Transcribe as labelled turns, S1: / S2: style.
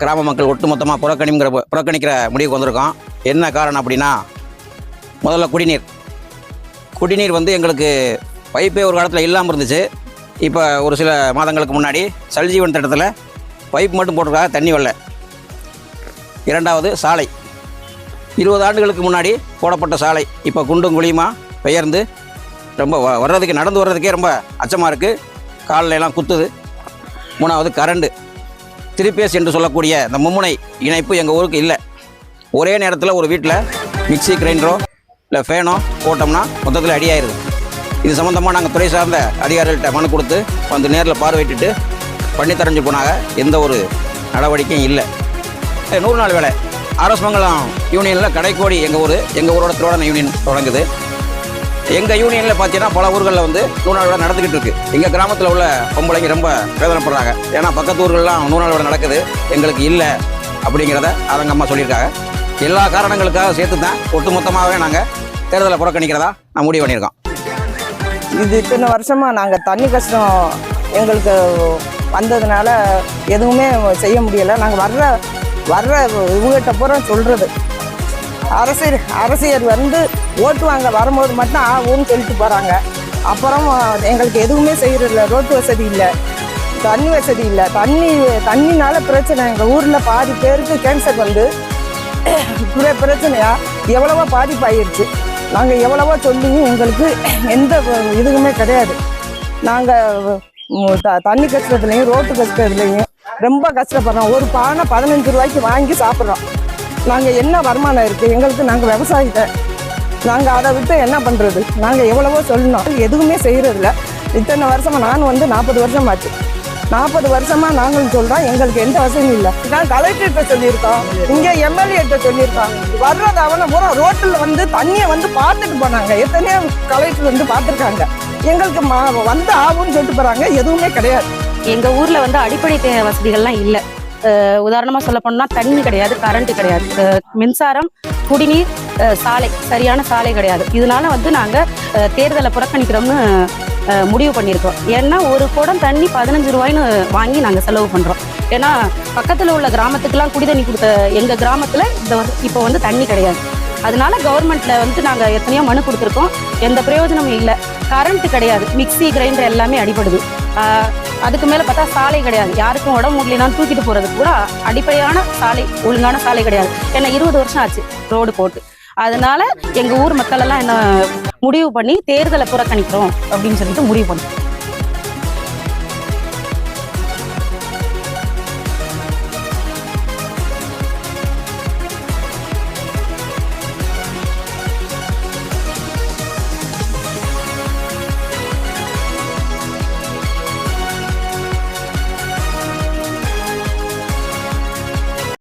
S1: கிராம மக்கள் ஒட்டுமொத்தமாக புறக்கணிக்கிற முடிவுக்கு வந்திருக்கோம். என்ன காரணம் அப்படின்னா, முதல்ல குடிநீர் வந்து எங்களுக்கு பைப்பே ஒரு காலத்தில் இல்லாமல் இருந்துச்சு. இப்போ ஒரு சில மாதங்களுக்கு முன்னாடி சல்ஜீவன் திட்டத்தில் பைப் மட்டும் போட்டிருக்காங்க, தண்ணி வரல. இரண்டாவது சாலை, 20 ஆண்டுகளுக்கு முன்னாடி போடப்பட்ட சாலை இப்போ குண்டும் குழியுமா பெயர்ந்து ரொம்ப நடந்து வர்றதுக்கே ரொம்ப அச்சமாக இருக்குது, காலில் எல்லாம் குத்துது. மூணாவது கரண்டு, 3 பேஸ் என்று சொல்லக்கூடிய இந்த மும்முனை இணைப்பு எங்கள் ஊருக்கு இல்லை. ஒரே நேரத்தில் ஒரு வீட்டில் மிக்சி கிரைண்டரோ இல்லை ஃபேனோ போட்டோம்னா மொத்தத்தில் அடியாயிருது. இது சம்மந்தமாக நாங்கள் துறை சார்ந்த அதிகாரிகள்கிட்ட மனு கொடுத்து வந்து நேரில் பார்வையிட்டு பண்ணி தரைஞ்சு போனாங்க. எந்த ஒரு நடவடிக்கையும் இல்லை. 100 நாள் வேலை அரசமங்கலம் யூனியனில் கடைக்கோடி எங்கள் ஊரோட திருவாடன யூனியன் தொடங்குது. எங்கள் யூனியனில் பார்த்தீங்கன்னா பல ஊர்களில் வந்து 100 நாள் வேலை நடந்துக்கிட்டு இருக்குது. எங்கள் கிராமத்தில் உள்ள பொம்பளைங்க ரொம்ப வேதனைப்படுறாங்க. ஏன்னா பக்கத்து ஊர்கள்லாம் 100 நாள் வேலை நடக்குது, எங்களுக்கு இல்லை அப்படிங்கிறத அவங்க அம்மா சொல்லியிருக்காங்க. எல்லா காரணங்களுக்காக சேர்த்து தான் ஒட்டுமொத்தமாகவே நாங்கள் தேர்தலை புறக்கணிக்கிறதா நான் முடிவு பண்ணியிருக்கோம்.
S2: இது இத்தனை வருஷமாக நாங்கள் தண்ணி கஷ்டம் எங்களுக்கு வந்ததுனால எதுவுமே செய்ய முடியலை. நாங்கள் வர்ற இவங்ககிட்ட பூரா சொல்கிறது, அரசியர் வந்து ஓட்டு வாங்க வரும்போது மட்டும் ஆகும்னு சொல்லிட்டு போகிறாங்க. அப்புறம் எங்களுக்கு எதுவுமே செய்கிறதில்ல. ரோட்டு வசதி இல்லை, தண்ணி வசதி இல்லை. தண்ணினால பிரச்சனை. எங்கள் ஊரில் பாதி பேருக்கு கேன்சர் வந்து பிரச்சனையா எவ்வளவோ பாதிப்பாயிருச்சு. நாங்கள் எவ்வளவோ சொல்லியும் எங்களுக்கு எந்த இதுவுமே கிடையாது. நாங்கள் தண்ணி கஷ்டத்துலையும் ரோட்டு கஷ்டத்துலையும் ரொம்ப கஷ்டப்படுறோம். ஒரு பானை 15 ரூபாய்க்கு வாங்கி சாப்பிட்றோம். நாங்கள் என்ன வருமானம் இருக்குது எங்களுக்கு? நாங்கள் விவசாயிட்ட நாங்கள் அதை விட்டு என்ன பண்ணுறது? நாங்கள் எவ்வளவோ சொல்லணும், எதுவுமே செய்கிறதில்ல. இத்தனை வருஷமாக நான் வந்து 40 வருஷம் ஆச்சு. 40 வருஷமாக நாங்களும் சொல்கிறோம், எங்களுக்கு எந்த வசதியும் இல்லை. நான் கலெக்டர்கிட்ட சொல்லியிருக்கோம், இங்கே எம்எல்ஏட்ட சொல்லியிருக்கோம். வர்றது அவனை பூரா ரோட்டில் வந்து தண்ணியை வந்து பார்த்துட்டு போனாங்க. எத்தனையோ கலெக்டர் வந்து பார்த்துருக்காங்க. எங்களுக்கு வந்து ஆகும்னு சொல்லிட்டு போகிறாங்க, எதுவுமே கிடையாது.
S3: எங்கள் ஊரில் வந்து அடிப்படை வசதிகள்லாம் இல்லை. உதாரணமாக சொல்ல போனால் தண்ணி கிடையாது, கரண்ட்டு கிடையாது, மின்சாரம், குடிநீர், சாலை, சரியான சாலை கிடையாது. இதனால வந்து நாங்கள் தேர்தலை புறக்கணிக்கிறோம்னு முடிவு பண்ணியிருக்கோம். ஏன்னா ஒரு குடம் தண்ணி 15 ரூபாய்ன்னு வாங்கி நாங்கள் செலவு பண்ணுறோம். ஏன்னா பக்கத்தில் உள்ள கிராமத்துக்கெல்லாம் குடி தண்ணி கொடுத்த எங்கள் கிராமத்தில் இப்போ வந்து தண்ணி கிடையாது. அதனால கவர்மெண்ட்டில் வந்து நாங்கள் எத்தனையோ மனு கொடுத்துருக்கோம், எந்த பிரயோஜனமும் இல்லை. கரண்ட்டு கிடையாது, மிக்சி கிரைண்டர் எல்லாமே அடிபடுது. அதுக்கு மேலே பார்த்தா சாலை கிடையாது. யாருக்கும் உடம்பு முடியலனாலும் தூக்கிட்டு போகிறதுக்கு கூட அடிப்படையான சாலை, ஒழுங்கான சாலை கிடையாது. ஏன்னா 20 வருஷம் ஆச்சு ரோடு போட்டு. அதனால எங்கள் ஊர் மக்கள் எல்லாம் என்ன முடிவு பண்ணி தேர்தலை புறக்கணிக்கிறோம் அப்படின்னு சொல்லிட்டு முடிவு பண்ணோம்.